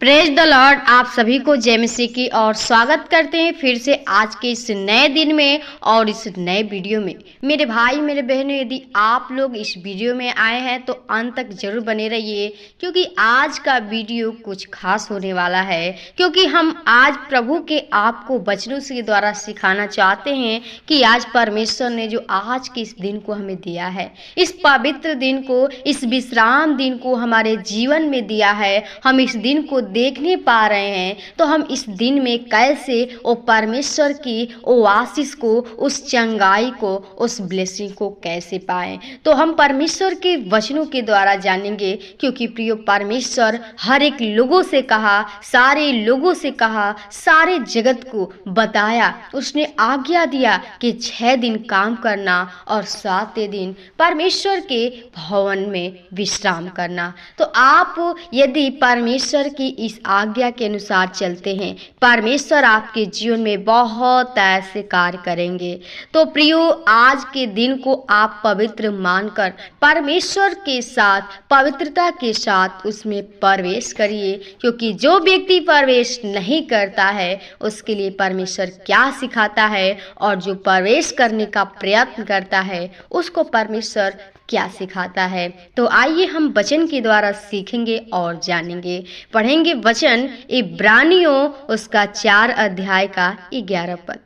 Praise the Lord. आप सभी को जय मसीह की और स्वागत करते हैं फिर से आज के इस नए दिन में और इस नए वीडियो में। मेरे भाई मेरे बहनों, यदि आप लोग इस वीडियो में आए हैं तो अंत तक जरूर बने रहिए, क्योंकि आज का वीडियो कुछ खास होने वाला है। क्योंकि हम आज प्रभु के आपको वचनों के द्वारा सिखाना चाहते हैं कि आज परमेश्वर ने जो आज के इस दिन को हमें दिया है, इस पवित्र दिन को, इस विश्राम दिन को हमारे जीवन में दिया है। हम इस दिन को देखने पा रहे हैं तो हम इस दिन में कैसे वो परमेश्वर की वो आशीष को, उस चंगाई को, उस ब्लेसिंग को कैसे पाएं, तो हम परमेश्वर के वचनों के द्वारा जानेंगे। क्योंकि प्रिय परमेश्वर हर एक लोगों से कहा, सारे लोगों से कहा, सारे जगत को बताया, उसने आज्ञा दिया कि 6 दिन काम करना और 7वें दिन परमेश्वर के भवन में विश्राम करना। तो आप यदि परमेश्वर की इस आज्ञा के अनुसार चलते हैं, परमेश्वर आपके जीवन में बहुत ऐसे कार्य करेंगे। तो प्रियो, आज के दिन को आप पवित्र मानकर परमेश्वर के साथ, पवित्रता के साथ उसमें प्रवेश करिए। क्योंकि जो व्यक्ति प्रवेश नहीं करता है उसके लिए परमेश्वर क्या सिखाता है, और जो प्रवेश करने का प्रयत्न करता है उसको परमेश्वर क्या सिखाता है। तो आइए हम वचन के द्वारा सीखेंगे और जानेंगे। पढ़ेंगे वचन इब्रानियों उसका 4 अध्याय का 11 पद।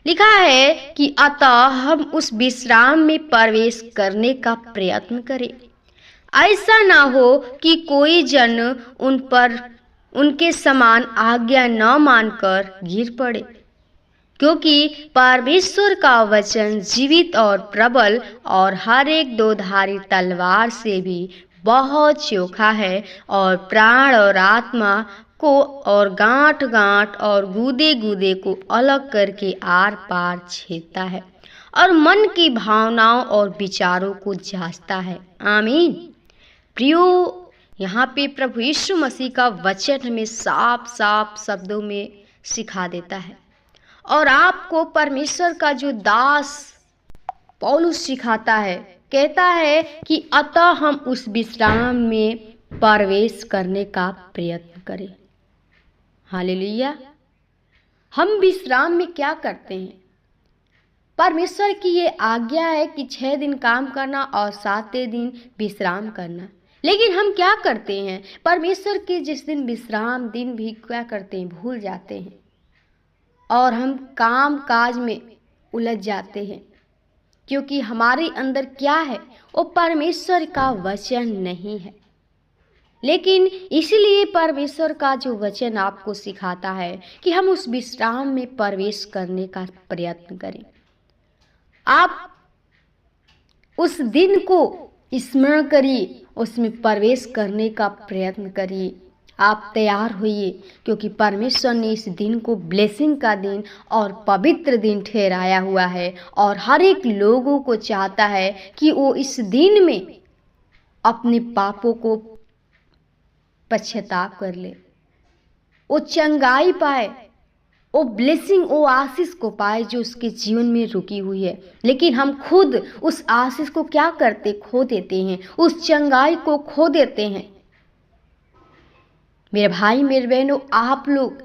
लिखा है कि अतः हम उस विश्राम में प्रवेश करने का प्रयत्न करें, ऐसा ना हो कि कोई जन उन पर उनके समान आज्ञा न मानकर गिर पड़े। क्योंकि परमेश्वर का वचन जीवित और प्रबल और हर एक 2-धारी तलवार से भी बहुत चोखा है, और प्राण और आत्मा को और गांठ गांठ और गूदे गूदे को अलग करके आर पार छेदता है, और मन की भावनाओं और विचारों को जांचता है। आमीन। प्रियो, यहाँ पे प्रभु यीशु मसीह का वचन हमें साफ साफ शब्दों में सिखा देता है, और आपको परमेश्वर का जो दास पौलुस सिखाता है, कहता है कि अतः हम उस विश्राम में प्रवेश करने का प्रयत्न करें। हालेलुया। हम विश्राम में क्या करते हैं? परमेश्वर की ये आज्ञा है कि 6 दिन काम करना और 7वें दिन विश्राम करना। लेकिन हम क्या करते हैं? परमेश्वर के जिस दिन विश्राम दिन भी क्या करते हैं? भूल जाते हैं, और हम काम काज में उलझ जाते हैं। क्योंकि हमारे अंदर क्या है? वो परमेश्वर का वचन नहीं है। लेकिन इसलिए परमेश्वर का जो वचन आपको सिखाता है कि हम उस विश्राम में प्रवेश करने का प्रयत्न करें। आप उस दिन को स्मरण करिए, उसमें प्रवेश करने का प्रयत्न करिए। आप तैयार होइए, क्योंकि परमेश्वर ने इस दिन को ब्लेसिंग का दिन और पवित्र दिन ठहराया हुआ है, और हर एक लोगों को चाहता है कि वो इस दिन में अपने पापों को पश्चाताप कर ले, वो चंगाई पाए, वो ब्लेसिंग, वो आशीष को पाए जो उसके जीवन में रुकी हुई है। लेकिन हम खुद उस आशीष को क्या करते? खो देते हैं, उस चंगाई को खो देते हैं। मेरे भाई मेरे बहनों, आप लोग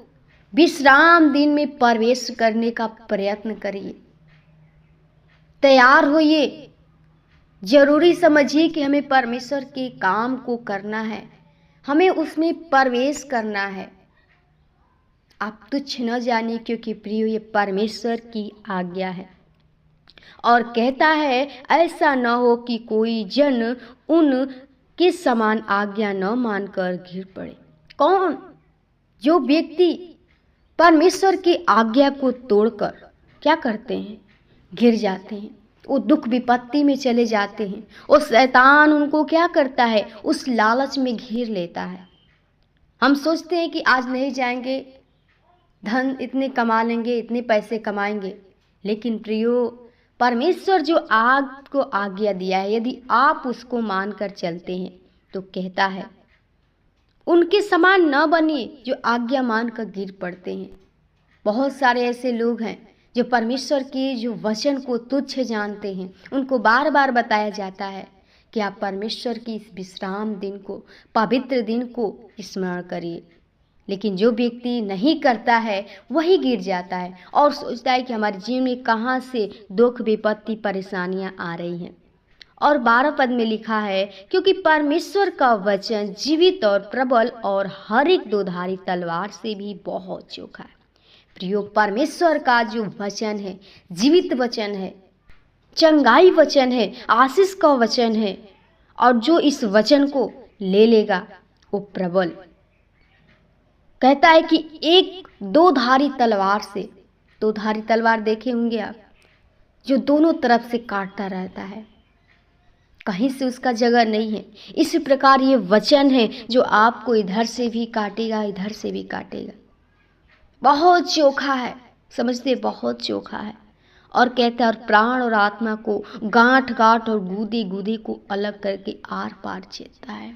विश्राम दिन में प्रवेश करने का प्रयत्न करिए, तैयार होइए। जरूरी समझिए कि हमें परमेश्वर के काम को करना है, हमें उसमें प्रवेश करना है। आप तुच्छ न जानिए, क्योंकि प्रियो ये परमेश्वर की आज्ञा है, और कहता है ऐसा न हो कि कोई जन उन के समान आज्ञा न मानकर गिर पड़े। कौन? जो व्यक्ति परमेश्वर की आज्ञा को तोड़कर क्या करते हैं? गिर जाते हैं, वो दुख विपत्ति में चले जाते हैं। वो शैतान उनको क्या करता है? उस लालच में घेर लेता है। हम सोचते हैं कि आज नहीं जाएंगे, धन इतने कमा लेंगे, इतने पैसे कमाएंगे। लेकिन प्रियो, परमेश्वर जो आपको आज्ञा दिया है, यदि आप उसको मानकर चलते हैं तो कहता है उनके समान न बनिए जो आज्ञा मानकर गिर पड़ते हैं। बहुत सारे ऐसे लोग हैं जो परमेश्वर की जो वचन को तुच्छ जानते हैं। उनको बार बार बताया जाता है कि आप परमेश्वर की इस विश्राम दिन को, पवित्र दिन को स्मरण करिए। लेकिन जो व्यक्ति नहीं करता है वही गिर जाता है और सोचता है कि हमारे जीवन में कहाँ से दुख विपत्ति परेशानियाँ आ रही हैं। और 12 पद में लिखा है, क्योंकि परमेश्वर का वचन जीवित और प्रबल और हर एक दोधारी तलवार से भी बहुत चोखा है। प्रियो, परमेश्वर का जो वचन है जीवित वचन है, चंगाई वचन है, आशीष का वचन है, और जो इस वचन को ले लेगा वो प्रबल, कहता है कि एक दो धारी तलवार से, दो धारी तलवार देखे होंगे आप, जो दोनों तरफ से काटता रहता है, कहीं से उसका जगह नहीं है। इसी प्रकार ये वचन है जो आपको इधर से भी काटेगा, इधर से भी काटेगा। बहुत चोखा है, समझते, बहुत चोखा है। और कहता है और प्राण और आत्मा को, गांठ गांठ और गूदे गूदे को अलग करके आर पार चेतता है,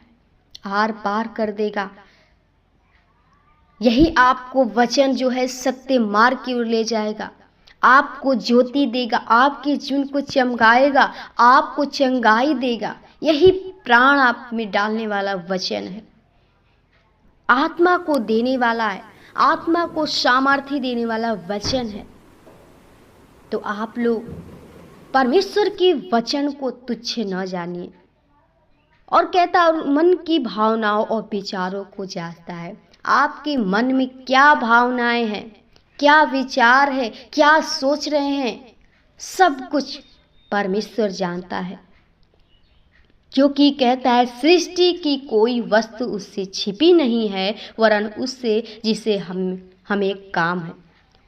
आर पार कर देगा। यही आपको वचन जो है सत्य मार्ग की ओर ले जाएगा, आपको ज्योति देगा, आपके जीवन को चमकाएगा, आपको चंगाई देगा। यही प्राण आप में डालने वाला वचन है, आत्मा को देने वाला है, आत्मा को सामर्थ्य देने वाला वचन है। तो आप लोग परमेश्वर के वचन को तुच्छ न जानिए। और कहता और मन की भावनाओं और विचारों को जांचता है। आपके मन में क्या भावनाएं हैं, क्या विचार है, क्या सोच रहे हैं, सब कुछ परमेश्वर जानता है। क्योंकि कहता है सृष्टि की कोई वस्तु उससे छिपी नहीं है, वरन उससे जिसे हमें काम है।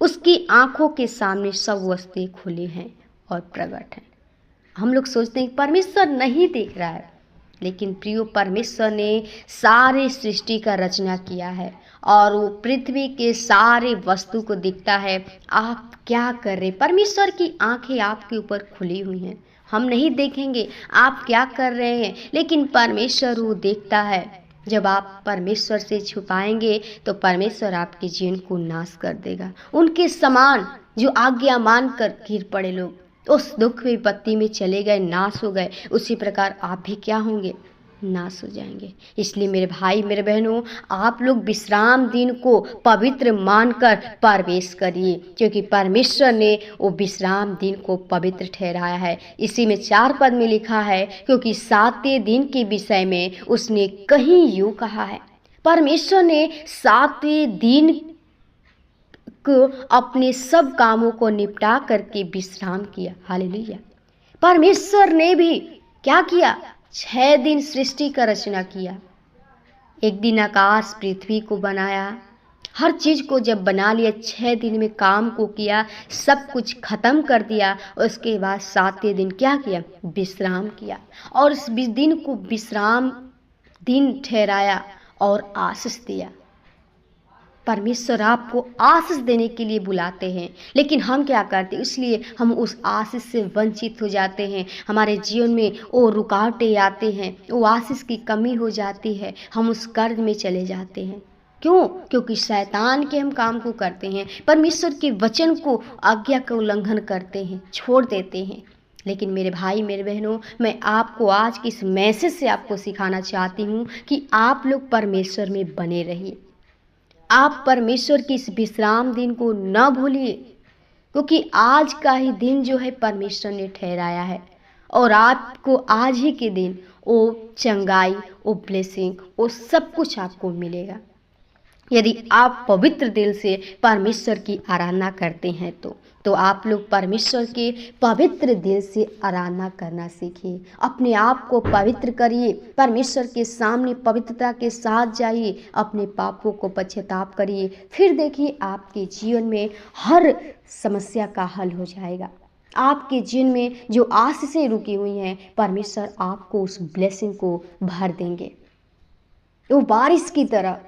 उसकी आंखों के सामने सब वस्तुएं खुली हैं और प्रकट हैं। हम लोग सोचते हैं परमेश्वर नहीं देख रहा है, लेकिन प्रियो, परमेश्वर ने सारे सृष्टि का रचना किया है और वो पृथ्वी के सारे वस्तु को दिखता है। आप क्या कर रहे, परमेश्वर की आंखें आपके ऊपर खुली हुई हैं। हम नहीं देखेंगे आप क्या कर रहे हैं, लेकिन परमेश्वर वो देखता है। जब आप परमेश्वर से छुपाएंगे तो परमेश्वर आपके जीवन को नाश कर देगा। उनके समान जो आज्ञा मान कर गिर पड़े लोग उस दुख विपत्ति में चले गए, नाश हो गए, उसी प्रकार आप भी क्या होंगे, नाश हो जाएंगे। इसलिए मेरे भाई मेरे बहनों, आप लोग विश्राम दिन को पवित्र मानकर प्रवेश करिए, क्योंकि परमेश्वर ने वो विश्राम दिन को पवित्र ठहराया है। इसी में 4 पद में लिखा है, क्योंकि 7वें दिन के विषय में उसने कहीं यूं कहा है। परमेश्वर ने 7वें दिन को अपने सब कामों को निपटा करके विश्राम किया। हालेलुया। परमेश्वर ने भी क्या किया, 6 दिन सृष्टि का रचना किया। एक दिन आकाश पृथ्वी को बनाया, हर चीज को जब बना लिया, 6 दिन में काम को किया, सब कुछ खत्म कर दिया। उसके बाद 7वें दिन क्या किया, विश्राम किया, और इस दिन को विश्राम दिन ठहराया और आशीष दिया। परमेश्वर आपको आशीष देने के लिए बुलाते हैं, लेकिन हम क्या करते हैं, इसलिए हम उस आशीष से वंचित हो जाते हैं। हमारे जीवन में वो रुकावटें आते हैं, वो आशीष की कमी हो जाती है, हम उस कर्ज में चले जाते हैं। क्यों? क्योंकि शैतान के हम काम को करते हैं, परमेश्वर के वचन को, आज्ञा का उल्लंघन करते हैं, छोड़ देते हैं। लेकिन मेरे भाई मेरे बहनों, मैं आपको आज के इस मैसेज से आपको सिखाना चाहती हूँ कि आप लोग परमेश्वर में बने रहिए। आप परमेश्वर की इस विश्राम दिन को न भूलिए, क्योंकि आज का ही दिन जो है परमेश्वर ने ठहराया है, और आपको आज ही के दिन वो चंगाई, वो ब्लेसिंग, वो सब कुछ आपको मिलेगा यदि आप पवित्र दिल से परमेश्वर की आराधना करते हैं। तो आप लोग परमेश्वर के पवित्र दिल से आराधना करना सीखिए। अपने आप को पवित्र करिए, परमेश्वर के सामने पवित्रता के साथ जाइए, अपने पापों को पश्चाताप करिए। फिर देखिए आपके जीवन में हर समस्या का हल हो जाएगा। आपके जीवन में जो आशीषें रुकी हुई हैं, परमेश्वर आपको उस ब्लेसिंग को भर देंगे, वो बारिश की तरह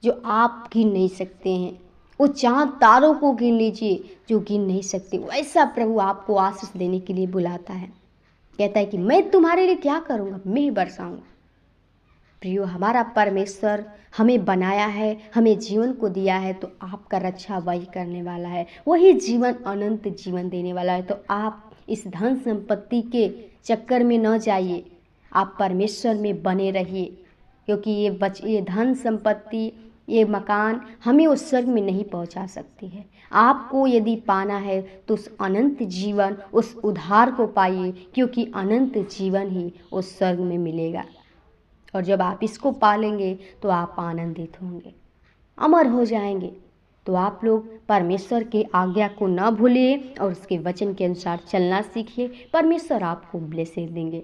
जो आप गिन नहीं सकते हैं। वो चांद तारों को गिन लीजिए जो गिन नहीं सकते, वैसा प्रभु आपको आशीष देने के लिए बुलाता है। कहता है कि मैं तुम्हारे लिए क्या करूँगा, मैं ही बरसाऊँगा। प्रियो, हमारा परमेश्वर हमें बनाया है, हमें जीवन को दिया है, तो आपका रक्षा वही करने वाला है, वही जीवन, अनंत जीवन देने वाला है। तो आप इस धन संपत्ति के चक्कर में न जाइए, आप परमेश्वर में बने रहिए, क्योंकि ये धन संपत्ति, ये मकान हमें उस स्वर्ग में नहीं पहुंचा सकती है। आपको यदि पाना है तो उस अनंत जीवन, उस उद्धार को पाइए, क्योंकि अनंत जीवन ही उस स्वर्ग में मिलेगा। और जब आप इसको पालेंगे तो आप आनंदित होंगे, अमर हो जाएंगे। तो आप लोग परमेश्वर की आज्ञा को न भूलिए और उसके वचन के अनुसार चलना सीखिए। परमेश्वर आपको ब्लेसिंग देंगे।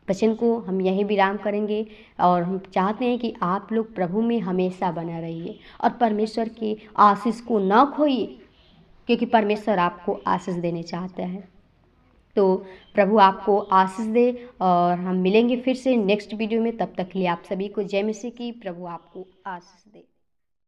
वचन को हम यहीं विराम करेंगे और हम चाहते हैं कि आप लोग प्रभु में हमेशा बना रहिए और परमेश्वर की आशीष को न खोइए, क्योंकि परमेश्वर आपको आशीष देने चाहते हैं। तो प्रभु आपको आशीष दे और हम मिलेंगे फिर से नेक्स्ट वीडियो में। तब तक के लिए आप सभी को जय मसीह की। प्रभु आपको आशीष दे।